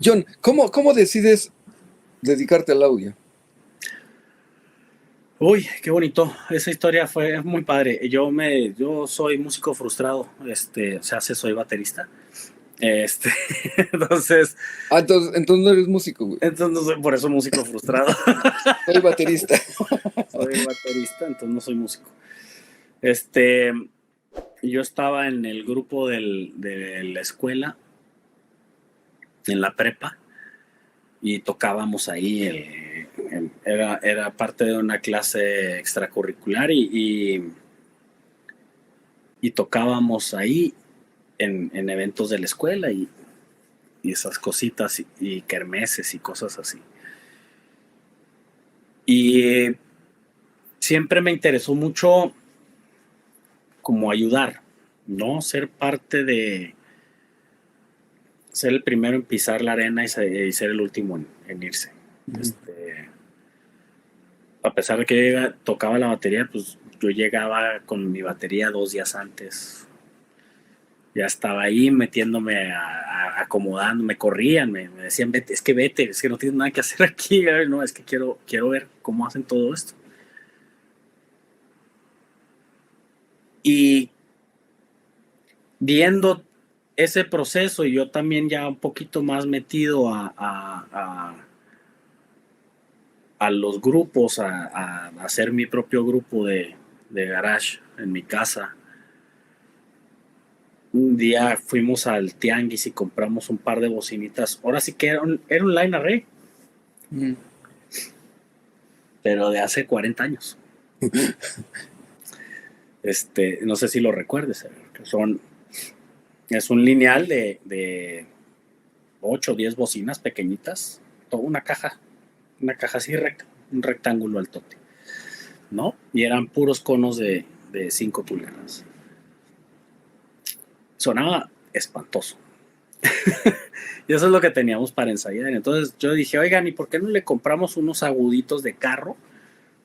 John, ¿cómo decides dedicarte al audio? Uy, qué bonito. Esa historia fue muy padre. Yo soy músico frustrado, o sea, soy baterista. Este, entonces, Entonces no eres músico, güey. entonces no soy por eso músico frustrado. Soy baterista. Soy baterista, entonces no soy músico. Este, yo estaba en el grupo de la escuela, en la prepa, y tocábamos ahí. Era parte de una clase extracurricular y tocábamos ahí en eventos de la escuela y esas cositas y kermeses y cosas así. Y siempre me interesó mucho como ayudar, ¿no? Ser parte de ser el primero en pisar la arena y ser el último en irse. A pesar de que yo tocaba la batería, pues yo llegaba con mi batería 2 días antes. Ya estaba ahí metiéndome, acomodando, me corrían, me decían, vete, es que no tienes nada que hacer aquí. No, es que quiero ver cómo hacen todo esto. Y viendo ese proceso y yo también ya un poquito más metido a los grupos, a hacer mi propio grupo de garage en mi casa. Un día fuimos al tianguis y compramos un par de bocinitas. Ahora sí que era un line array. Pero de hace 40 años. No sé si lo recuerdes. Es un lineal de 8 o 10 bocinas pequeñitas. Toda una caja así recta, un rectángulo altote, ¿no? Y eran puros conos de 5 pulgadas. Sonaba espantoso. Y eso es lo que teníamos para ensayar. Entonces yo dije, oigan, ¿y por qué no le compramos unos aguditos de carro?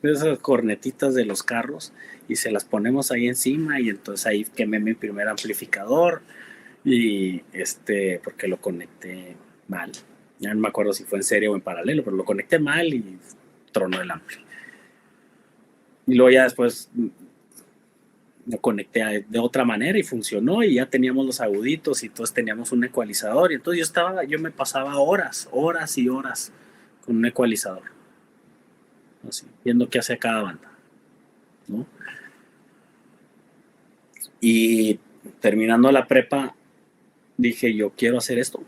Esas cornetitas de los carros y se las ponemos ahí encima y entonces ahí quemé mi primer amplificador y porque lo conecté mal. Ya no me acuerdo si fue en serie o en paralelo, pero lo conecté mal y tronó el ampli. Y luego ya después lo conecté de otra manera y funcionó y ya teníamos los aguditos y todos teníamos un ecualizador y entonces yo me pasaba horas y horas con un ecualizador, así, viendo qué hacía cada banda, ¿no? Y terminando la prepa dije, yo quiero hacer esto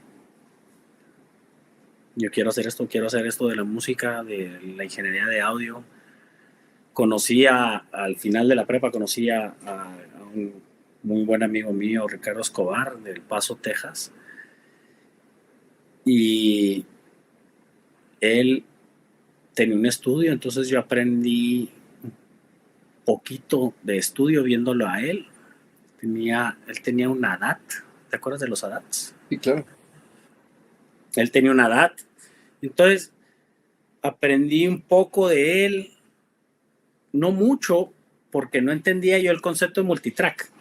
de la música, de la ingeniería de audio. Al final de la prepa conocí a un muy buen amigo mío, Ricardo Escobar, del Paso, Texas. Y él tenía un estudio, entonces yo aprendí un poquito de estudio viéndolo a él. Él tenía un ADAT. ¿Te acuerdas de los ADATs? Sí, claro. Él tenía un ADAT. Entonces aprendí un poco de él, no mucho, porque no entendía yo el concepto de multitrack.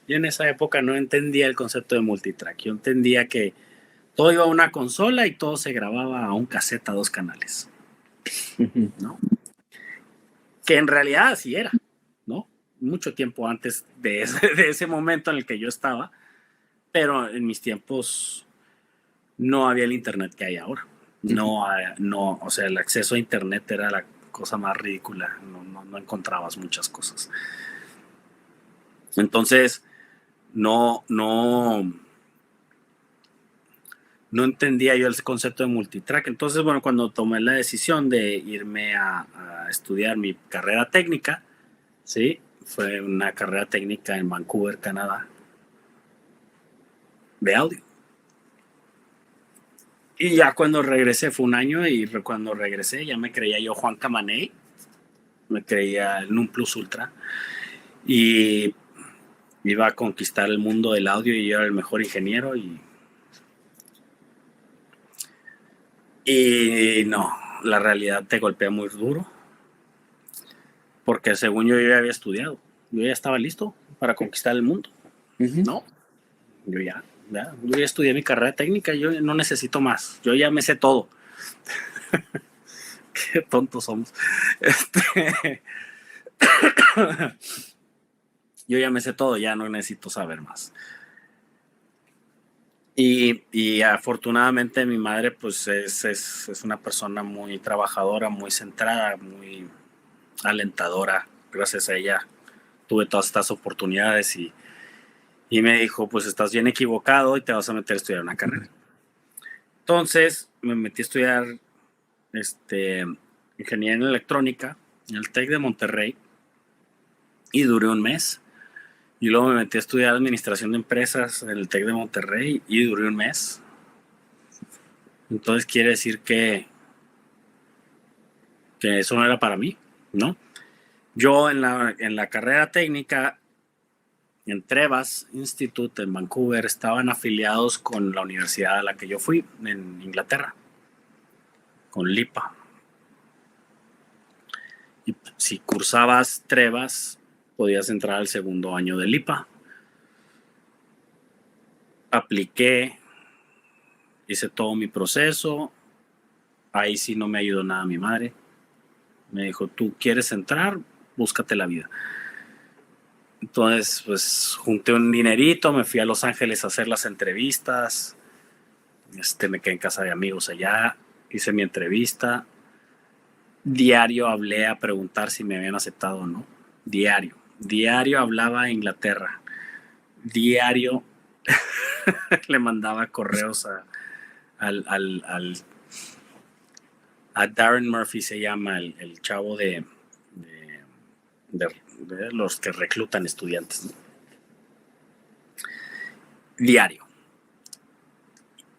Yo en esa época no entendía el concepto de multitrack. Yo entendía que todo iba a una consola y todo se grababa a un cassette a 2 canales, ¿no? Que en realidad así era, ¿no? Mucho tiempo antes de ese momento en el que yo estaba, pero en mis tiempos no había el internet que hay ahora. No, o sea, el acceso a internet era la cosa más ridícula, no encontrabas muchas cosas. Entonces, no entendía yo el concepto de multitrack. Entonces, bueno, cuando tomé la decisión de irme a estudiar mi carrera técnica, ¿sí? Fue una carrera técnica en Vancouver, Canadá, de audio. Y ya cuando regresé, fue un año, y cuando regresé ya me creía yo Juan Camaney, me creía el Non Plus Ultra, y iba a conquistar el mundo del audio y yo era el mejor ingeniero y no, la realidad te golpea muy duro, porque según yo ya estaba listo para conquistar el mundo, ¿no? Yo ya ¿verdad? Yo ya estudié mi carrera técnica, yo no necesito más, yo ya me sé todo. Qué tontos somos. Yo ya me sé todo, ya no necesito saber más. Y afortunadamente mi madre pues es una persona muy trabajadora, muy centrada, muy alentadora. Gracias a ella tuve todas estas oportunidades y me dijo, pues estás bien equivocado y te vas a meter a estudiar una carrera. Entonces me metí a estudiar ingeniería en electrónica en el TEC de Monterrey y duré un mes. Y luego me metí a estudiar administración de empresas en el TEC de Monterrey y duré un mes. Entonces quiere decir que eso no era para mí, ¿no? Yo en la carrera técnica en Trevas Institute en Vancouver estaban afiliados con la universidad a la que yo fui en Inglaterra, con LIPA. Y si cursabas Trevas, podías entrar al segundo año de LIPA. Apliqué, hice todo mi proceso. Ahí sí no me ayudó nada mi madre. Me dijo, ¿tú quieres entrar? Búscate la vida. Entonces, pues junté un dinerito, me fui a Los Ángeles a hacer las entrevistas. Me quedé en casa de amigos allá, hice mi entrevista. Diario hablé a preguntar si me habían aceptado o no. Diario hablaba a Inglaterra. Diario le mandaba correos a Darren Murphy, se llama el chavo de los que reclutan estudiantes, ¿no? Diario.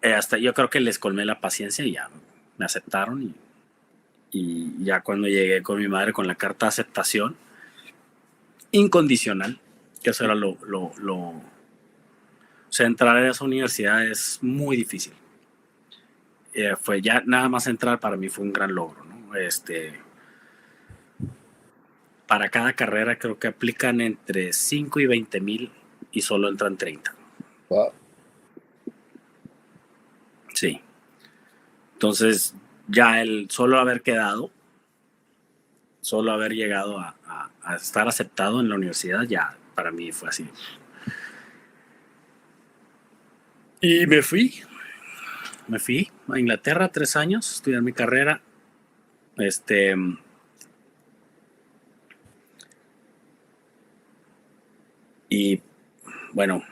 Hasta yo creo que les colmé la paciencia y ya me aceptaron y ya cuando llegué con mi madre con la carta de aceptación incondicional, que eso era o sea, entrar a esa universidad es muy difícil. Fue ya nada más entrar para mí fue un gran logro, ¿no? Para cada carrera creo que aplican entre 5 y 20,000 y solo entran 30. Wow. Sí. Entonces, ya el solo haber quedado, solo haber llegado a estar aceptado en la universidad, ya para mí fue así. Y me fui a Inglaterra 3 años, a estudiar mi carrera. Y bueno,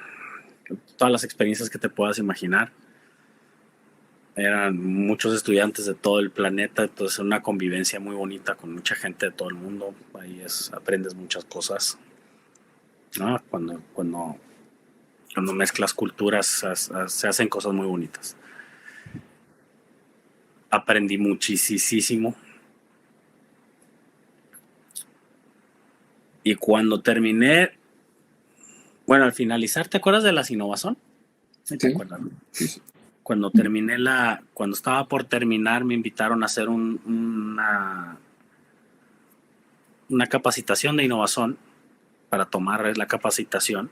todas las experiencias que te puedas imaginar. Eran muchos estudiantes de todo el planeta, entonces una convivencia muy bonita con mucha gente de todo el mundo. Ahí aprendes muchas cosas, ¿no? Cuando mezclas culturas se hacen cosas muy bonitas. Aprendí muchísimo. Y cuando terminé, bueno, al finalizar, ¿te acuerdas de las Innovazón? ¿Sí te acuerdas? Sí. Cuando estaba por terminar, me invitaron a hacer una capacitación de Innovazón para tomar la capacitación.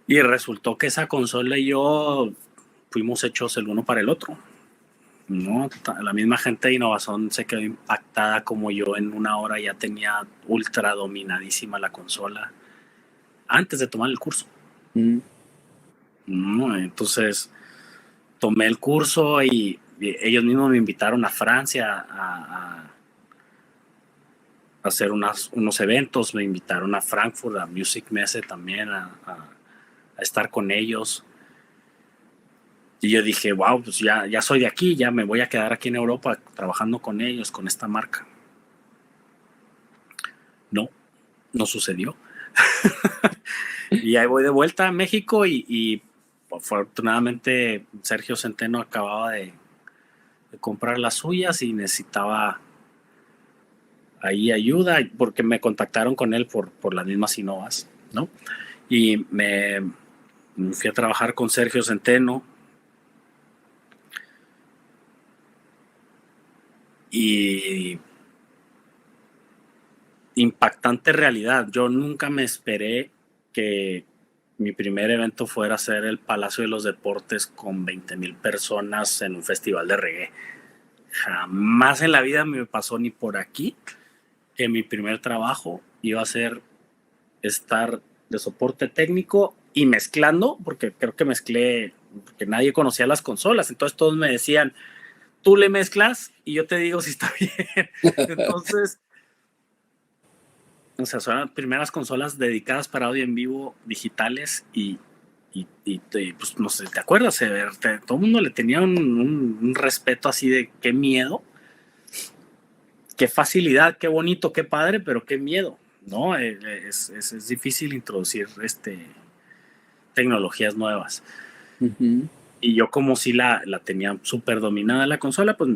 Y resultó que esa consola y yo fuimos hechos el uno para el otro, ¿no? La misma gente de Innovazón se quedó impactada como yo. En una hora ya tenía ultra dominadísima la consola antes de tomar el curso. ¿No? Entonces tomé el curso y ellos mismos me invitaron a Francia a hacer unos eventos. Me invitaron a Frankfurt, a Music Messe también, a estar con ellos. Y yo dije, wow, pues ya soy de aquí, ya me voy a quedar aquí en Europa trabajando con ellos, con esta marca. No sucedió. Y ahí voy de vuelta a México y afortunadamente Sergio Centeno acababa de comprar las suyas y necesitaba ahí ayuda porque me contactaron con él por las mismas Innovas, ¿no? Y me fui a trabajar con Sergio Centeno y impactante realidad. Yo nunca me esperé que mi primer evento fuera hacer el Palacio de los Deportes con 20,000 personas en un festival de reggae. Jamás en la vida me pasó ni por aquí que mi primer trabajo iba a ser estar de soporte técnico y mezclando, porque creo que mezclé, porque nadie conocía las consolas, entonces todos me decían, tú le mezclas y yo te digo si está bien. Entonces, o sea, son las primeras consolas dedicadas para audio en vivo digitales y pues no sé, ¿te acuerdas? Todo el mundo le tenía un respeto así de qué miedo, qué facilidad, qué bonito, qué padre, pero qué miedo, ¿no? Es difícil introducir tecnologías nuevas. Ujú. Y yo como si la tenía súper dominada la consola, pues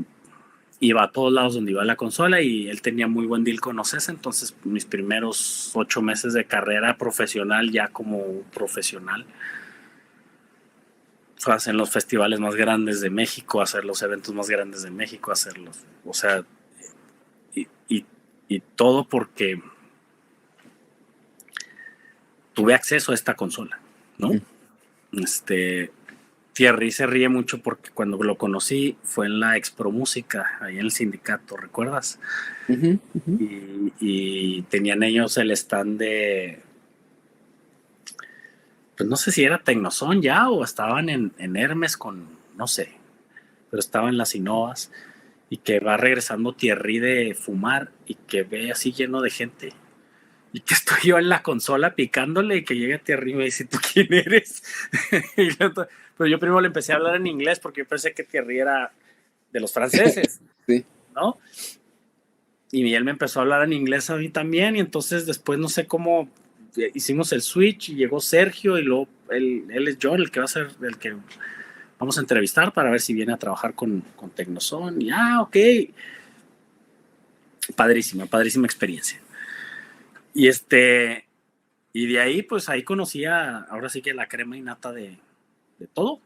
iba a todos lados donde iba la consola y él tenía muy buen deal con OCESA, entonces mis primeros 8 meses de carrera profesional, ya como profesional, fue hacer los festivales más grandes de México, hacer los eventos más grandes de México, hacerlos, o sea, y, y, y todo porque tuve acceso a esta consola, ¿no? Thierry se ríe mucho porque cuando lo conocí fue en la Expro Música, ahí en el sindicato, ¿recuerdas? Ujú, ujú. Y tenían ellos el stand de, pues no sé si era Tecnoson ya o estaban en Hermes con, no sé, pero estaban las Innovas y que va regresando Thierry de fumar y que ve así lleno de gente y que estoy yo en la consola picándole y que llega Thierry y me dice, ¿tú quién eres? Pero yo primero le empecé a hablar en inglés porque yo pensé que Thierry era de los franceses, Sí. ¿no? Y él me empezó a hablar en inglés a mí también y entonces después no sé cómo hicimos el switch y llegó Sergio y luego él es John, el que va a ser el que vamos a entrevistar para ver si viene a trabajar con Tecnoson y ok, padrísima experiencia. Y y de ahí pues ahí conocí ahora sí que la crema innata de todo,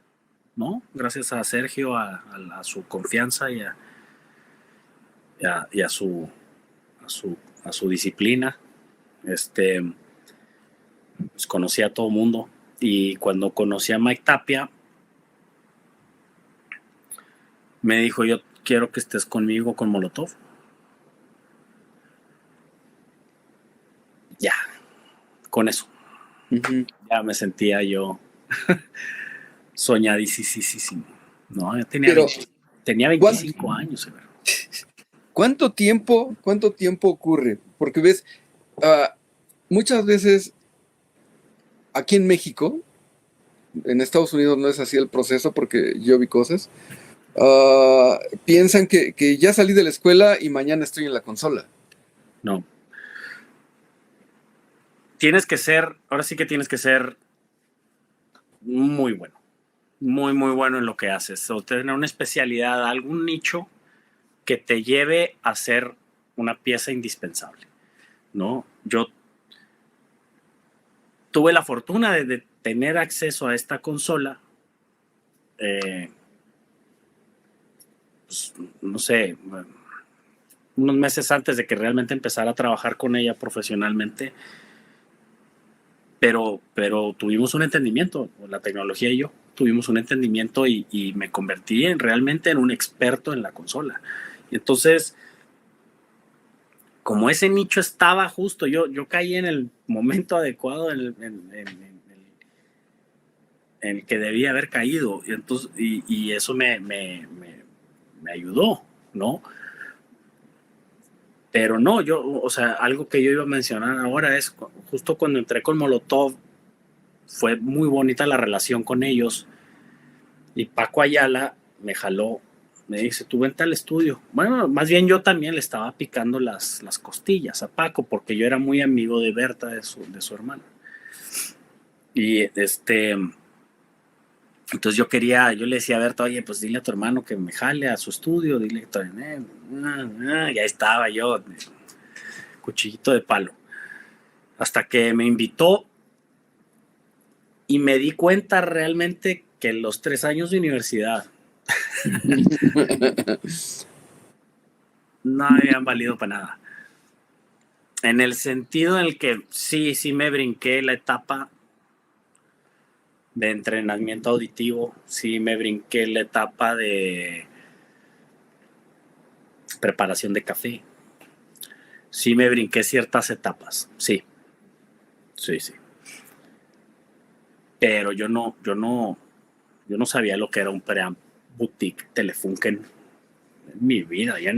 ¿no? Gracias a Sergio, a su confianza y a su disciplina. Pues conocí a todo mundo. Y cuando conocí a Mike Tapia, me dijo, yo quiero que estés conmigo con Molotov. Ya, con eso. Ujú. Ya me sentía yo soñadísimo. No, yo Pero, tenía ¿cuán- 25 años. cuánto tiempo ocurre? Porque ves, ah, muchas veces aquí en México, en Estados Unidos no es así el proceso porque yo vi cosas, piensan que ya salí de la escuela y mañana estoy en la consola. No. Tienes que ser, ahora sí que tienes que ser muy bueno. Muy bueno en lo que haces. O tener una especialidad, algún nicho que te lleve a ser una pieza indispensable, ¿no? Yo tuve la fortuna de tener acceso a esta consola, eh, pues, no sé, unos meses antes de que realmente empezara a trabajar con ella profesionalmente, pero tuvimos un entendimiento, la tecnología y yo tuvimos un entendimiento y me convertí realmente en un experto en la consola. Y entonces, como ese nicho estaba justo, yo caí en el momento adecuado en el que debía haber caído. Y, entonces, y eso me ayudó, ¿no? Pero no, o sea, algo que yo iba a mencionar ahora es justo cuando entré con Molotov, fue muy bonita la relación con ellos. Y Paco Ayala me jaló, me dice, tú vente al estudio. Bueno, más bien yo también le estaba picando las costillas a Paco, porque yo era muy amigo de Berta, de su hermano. Y entonces yo le decía a Berta, oye, pues dile a tu hermano que me jale a su estudio, dile que ya estaba yo, cuchillito de palo. Hasta que me invitó y me di cuenta realmente que los 3 años de universidad no habían valido para nada. En el sentido en el que sí me brinqué la etapa de entrenamiento auditivo. Sí me brinqué la etapa de preparación de café. Sí me brinqué ciertas etapas, sí. Pero yo no sabía lo que era un preamp boutique Telefunken en mi vida. Ya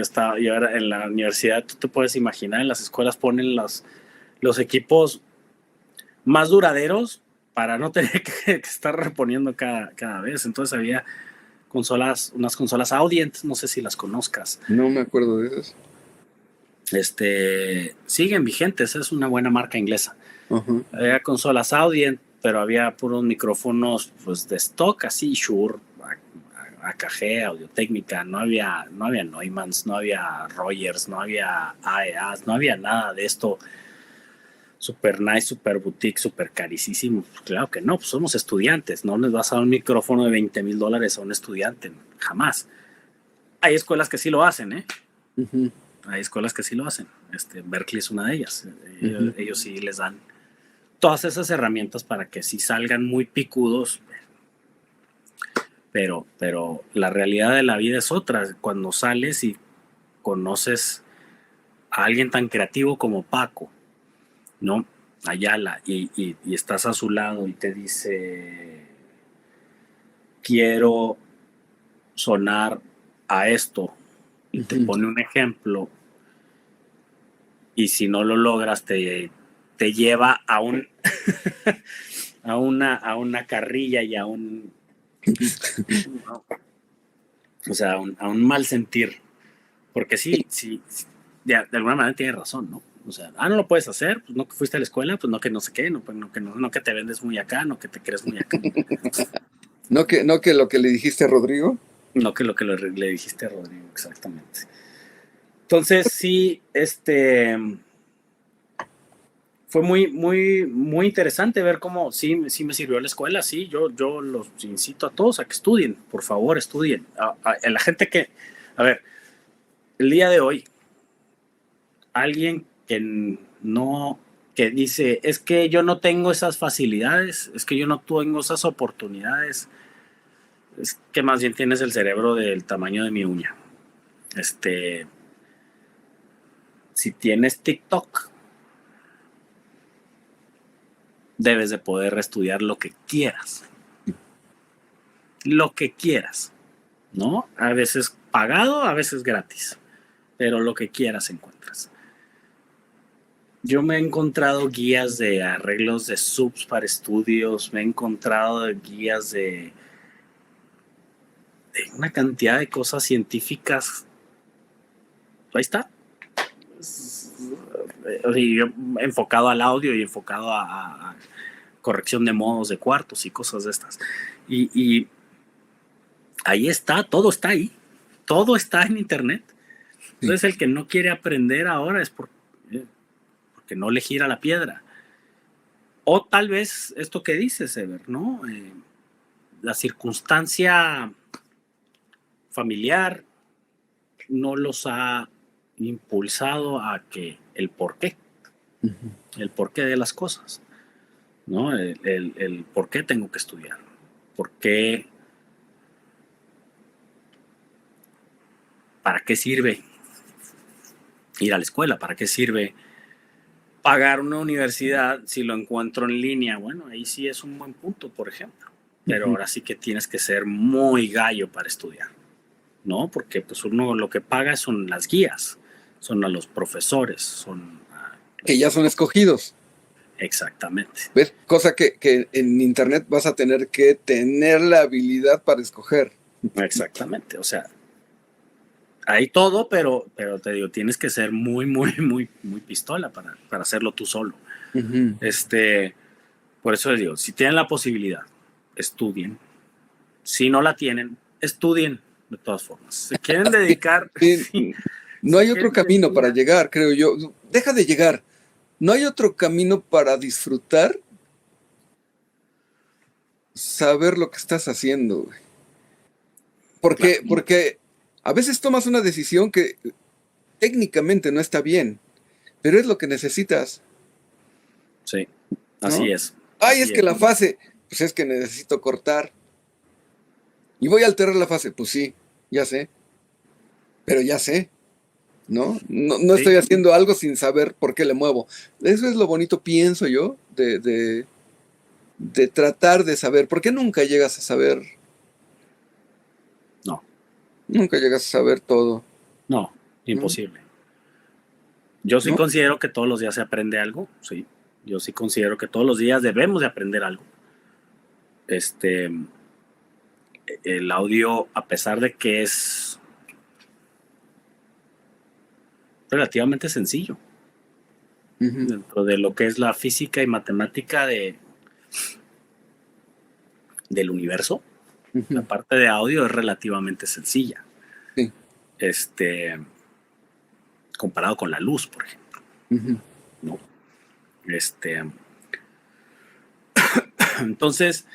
estaba, yo era en la universidad, tú te puedes imaginar, en las escuelas ponen los equipos más duraderos para no tener que estar reponiendo cada vez. Entonces había unas consolas Audient, no sé si las conozcas. No me acuerdo de esas. Siguen vigentes, es una buena marca inglesa. Uh-huh. Había consolas Audient, pero había puros micrófonos pues de stock, así Shure, AKG, Audio-Técnica, no había Neumanns, no había Rogers, no había AEAs, no había nada de esto super nice, super boutique, super carísimo. Pues claro que no, pues somos estudiantes, no les vas a dar un micrófono de $20,000 a un estudiante, jamás. Hay escuelas que sí lo hacen, ¿eh? Uh-huh. Hay escuelas que sí lo hacen. Berkeley es una de ellas. Ellos sí les dan todas esas herramientas para que sí salgan muy picudos. Pero la realidad de la vida es otra. Cuando sales y conoces a alguien tan creativo como Paco, ¿no? Ayala, y estás a su lado y te dice, quiero sonar a esto, y te pone un ejemplo, y si no lo logras te lleva a un a una carrilla y a un o sea, a un mal sentir, porque sí, de alguna manera tiene razón, ¿no? O sea, no lo puedes hacer, pues no que fuiste a la escuela, pues no que no sé qué, no que te vendes muy acá, no que te crees muy acá. No que lo que le dijiste a Rodrigo. No que lo que le dijiste a Rodrigo, exactamente. Entonces, sí, fue muy interesante ver cómo sí me sirvió la escuela. Sí, yo los incito a todos a que estudien, por favor, estudien. A la gente a ver, el día de hoy, alguien que dice, es que yo no tengo esas facilidades, es que yo no tengo esas oportunidades, es que más bien tienes el cerebro del tamaño de mi uña. Si tienes TikTok, debes de poder estudiar lo que quieras. Lo que quieras, ¿no? A veces pagado, a veces gratis, pero lo que quieras encuentras. Yo me he encontrado guías de arreglos de subs para estudios, me he encontrado guías de una cantidad de cosas científicas. Ahí está. Yo enfocado al audio y enfocado a corrección de modos de cuartos y cosas de estas. Y ahí está, todo está ahí. Todo está en internet. Entonces sí. El que no quiere aprender ahora es porque no le gira la piedra. O tal vez esto que dices, Ever, ¿no? La circunstancia familiar no los ha impulsado a que el porqué de las cosas, ¿no? El por qué tengo que estudiar, por qué, para qué sirve ir a la escuela, para qué sirve pagar una universidad si lo encuentro en línea. Bueno, ahí sí es un buen punto, por ejemplo, pero ahora sí que tienes que ser muy gallo para estudiar, ¿no? Porque pues uno lo que paga son las guías, son a los profesores, son que ya son escogidos. Exactamente. ¿Ves? Cosa que en internet vas a tener que tener la habilidad para escoger. Exactamente, o sea, hay todo, pero te digo, tienes que ser muy pistola para hacerlo tú solo. Uh-huh. Por eso les digo, si tienen la posibilidad, estudien. Si no la tienen, estudien de todas formas. Si quieren dedicar... Sí, no hay otro camino para llegar, creo yo. Deja de llegar. No hay otro camino para disfrutar, saber lo que estás haciendo. Porque a veces tomas una decisión que técnicamente no está bien, pero es lo que necesitas. Sí, así es. Ay, es que la fase, Pues es que necesito cortar. Y voy a alterar la fase. Pues sí, ya sé. Pero ya sé, ¿no? No estoy Sí, haciendo algo sin saber por qué le muevo. Eso es lo bonito, pienso yo, de tratar de saber. ¿Por qué nunca llegas a saber? no, Nunca llegas a saber todo, no, ¿no? imposible. Yo sí ¿No? considero que todos los días se aprende algo, sí. Yo sí considero que todos los días debemos de aprender algo. Este, el audio, a pesar de que es relativamente sencillo Ujú, dentro de lo que es la física y matemática del universo, la ujú, parte de audio es relativamente sencilla. sí, Este, comparado con la luz, por ejemplo, ujú, ¿no? Entonces,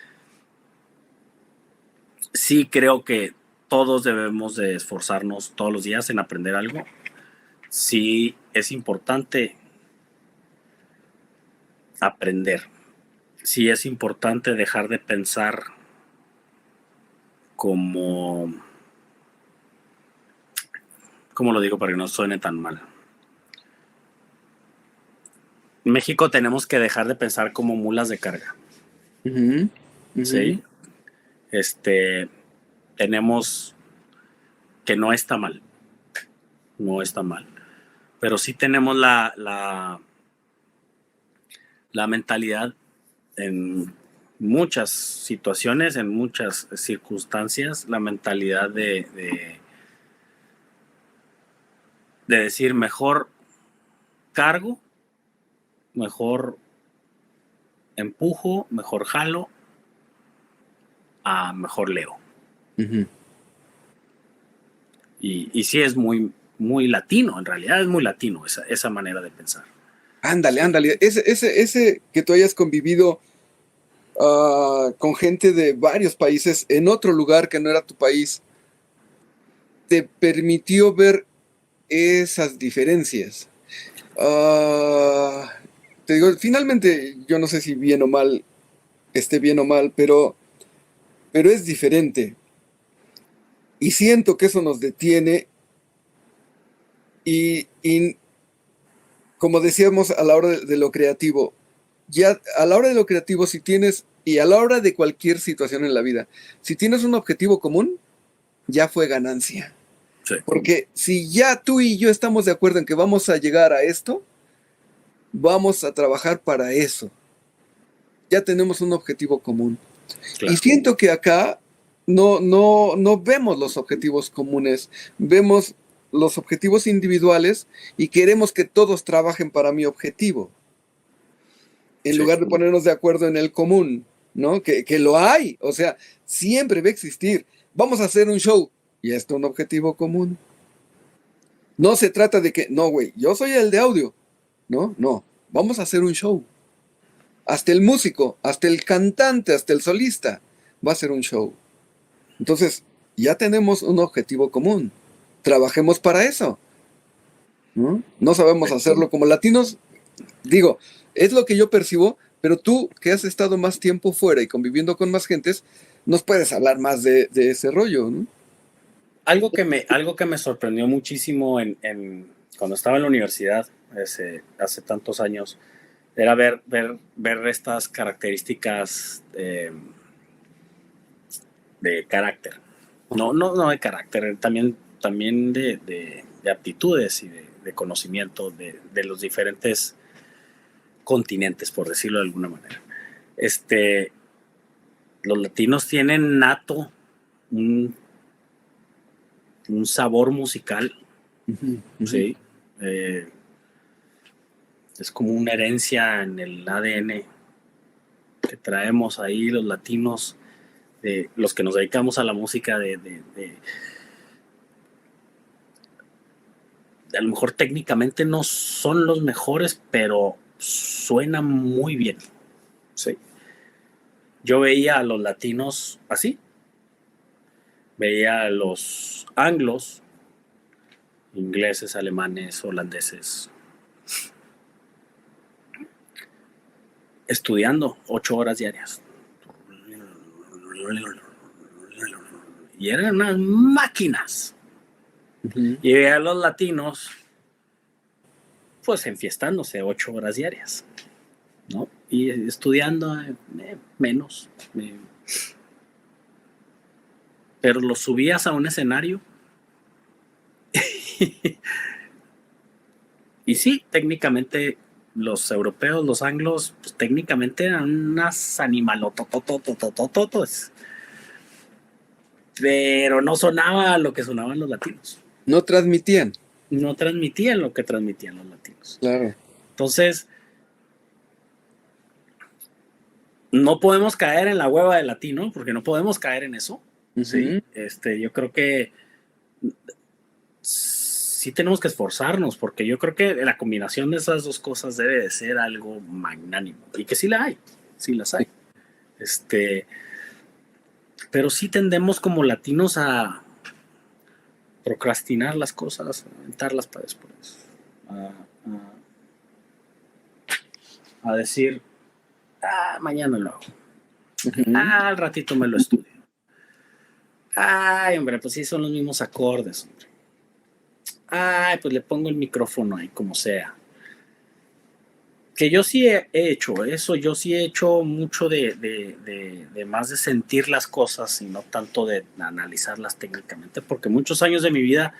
sí creo que todos debemos de esforzarnos todos los días en aprender algo. Sí es importante aprender. Sí es importante dejar de pensar como, ¿cómo lo digo para que no suene tan mal? En México tenemos que dejar de pensar como mulas de carga, ujú, ujú, ¿sí? Este, tenemos que no está mal, no está mal, pero sí tenemos la mentalidad en muchas situaciones, en muchas circunstancias, la mentalidad de decir mejor cargo, mejor empujo, mejor jalo, a mejor leo. ujú. Y sí es muy, muy latino, en realidad es muy latino esa manera de pensar. Ándale, Sí, ándale. Ese que tú hayas convivido con gente de varios países en otro lugar que no era tu país, te permitió ver esas diferencias. Ah, te digo, finalmente, yo no sé si bien o mal, esté bien o mal, pero es diferente. Y siento que eso nos detiene y como decíamos a la hora de lo creativo, ya a la hora de lo creativo, si tienes, y a la hora de cualquier situación en la vida, si tienes un objetivo común, ya fue ganancia. sí, Porque si ya tú y yo estamos de acuerdo en que vamos a llegar a esto, vamos a trabajar para eso. Ya tenemos un objetivo común. Y claro. siento que acá no vemos los objetivos comunes, vemos los objetivos individuales y queremos que todos trabajen para mi objetivo, en Sí, lugar de ponernos de acuerdo en el común, ¿no? Que lo hay, o sea, siempre va a existir. Vamos a hacer un show y esto es un objetivo común. No se trata de que, no, güey, yo soy el de audio, no, no, vamos a hacer un show. Hasta el músico, hasta el cantante, hasta el solista va a ser un show. Entonces, ya tenemos un objetivo común. Trabajemos para eso. ¿No? No sabemos sí. hacerlo como latinos. Digo, es lo que yo percibo, pero tú que has estado más tiempo fuera y conviviendo con más gentes, nos puedes hablar más de ese rollo, ¿no? Algo que me sorprendió muchísimo cuando estaba en la universidad, hace tantos años, era ver estas características de carácter. Ajá. No de carácter, también de aptitudes y de conocimiento de los diferentes continentes, por decirlo de alguna manera. Este, los latinos tienen nato un, un sabor musical, Ujú, ujú. ¿sí? Eh, es como una herencia en el ADN que traemos ahí los latinos, los que nos dedicamos a la música, a lo mejor técnicamente no son los mejores, pero suena muy bien. Sí. Yo veía a los latinos así, veía a los anglos, ingleses, alemanes, holandeses, estudiando 8 horas diarias. Y eran unas máquinas. Y a los latinos, pues enfiestándose 8 horas diarias, ¿no? Y estudiando menos. Pero los subías a un escenario. Y sí, técnicamente los europeos, los anglos, pues técnicamente eran unas animalotototototototos. Pero no sonaba lo que sonaban los latinos. No transmitían. No transmitían lo que transmitían los latinos. Claro. Entonces, no podemos caer en la hueva del latino, porque no podemos caer en eso. ¿Sí? Yo creo que sí tenemos que esforzarnos, porque yo creo que la combinación de esas dos cosas debe de ser algo magnánimo. Y que sí la hay, sí las hay. Pero sí tendemos como latinos a procrastinar las cosas, a aventarlas para después. A decir, mañana lo hago. Al ratito me lo estudio. Ay, hombre, pues sí son los mismos acordes, hombre. Ay, pues le pongo el micrófono ahí, como sea. Que yo sí he hecho eso, yo sí he hecho mucho de más de sentir las cosas y no tanto de analizarlas técnicamente, porque muchos años de mi vida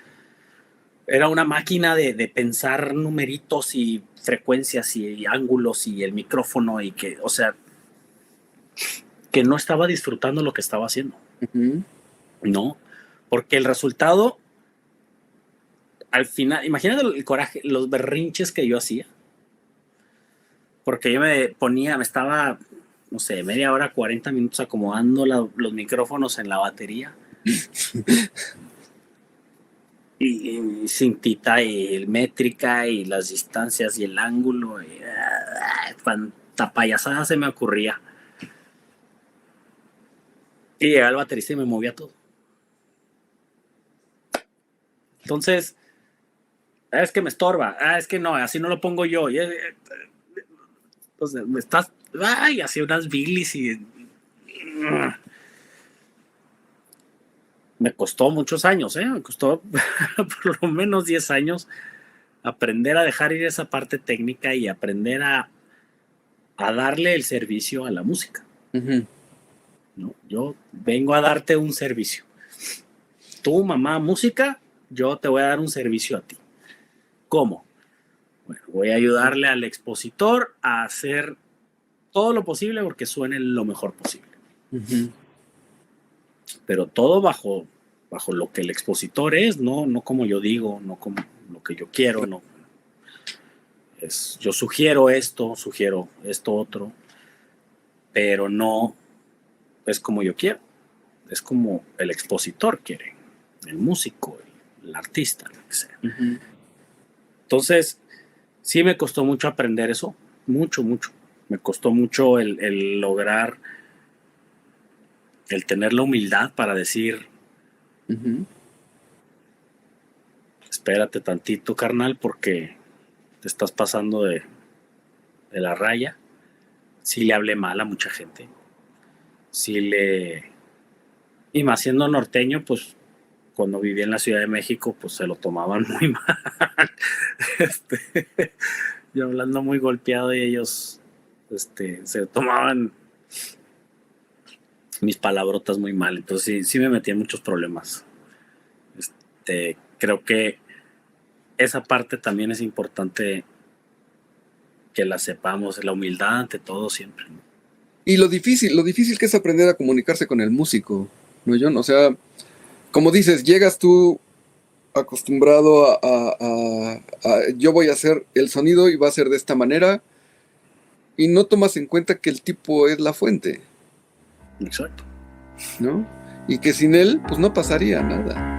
era una máquina de pensar numeritos y frecuencias y ángulos y el micrófono y que, o sea, que no estaba disfrutando lo que estaba haciendo. No, porque el resultado, al final, imagínate el coraje, los berrinches que yo hacía. Porque yo me estaba, no sé, media hora, 40 minutos acomodando los micrófonos en la batería. y cintita y métrica y las distancias y el ángulo. Y, cuanta payasada se me ocurría. Y llegaba el baterista y me movía todo. Entonces, es que me estorba. Es que no, así no lo pongo yo. Entonces, me estás, hacía unas bilis y me costó muchos años, me costó por lo menos 10 años aprender a dejar ir esa parte técnica y aprender a darle el servicio a la música. ¿No? Yo vengo a darte un servicio. Tú, mamá, música, yo te voy a dar un servicio a ti. ¿Cómo? Bueno, voy a ayudarle al expositor a hacer todo lo posible porque suene lo mejor posible. Pero todo bajo lo que el expositor es, no como yo digo, no como lo que yo quiero, no. Yo sugiero esto otro, pero no es como yo quiero, es como el expositor quiere, el músico, el artista, lo que sea. Entonces, sí me costó mucho aprender eso, mucho. Me costó mucho el lograr, el tener la humildad para decir, espérate tantito, carnal, porque te estás pasando de la raya. Sí le hablé mal a mucha gente. Y más siendo norteño, pues cuando vivía en la Ciudad de México, pues se lo tomaban muy mal. Yo hablando muy golpeado y ellos se tomaban mis palabrotas muy mal. Entonces sí me metí en muchos problemas. Creo que esa parte también es importante que la sepamos, la humildad ante todo siempre, ¿no? Y lo difícil que es aprender a comunicarse con el músico, ¿no, John? O sea, como dices, llegas tú acostumbrado a yo voy a hacer el sonido y va a ser de esta manera, y no tomas en cuenta que el tipo es la fuente. Exacto. ¿No? Y que sin él, pues no pasaría nada.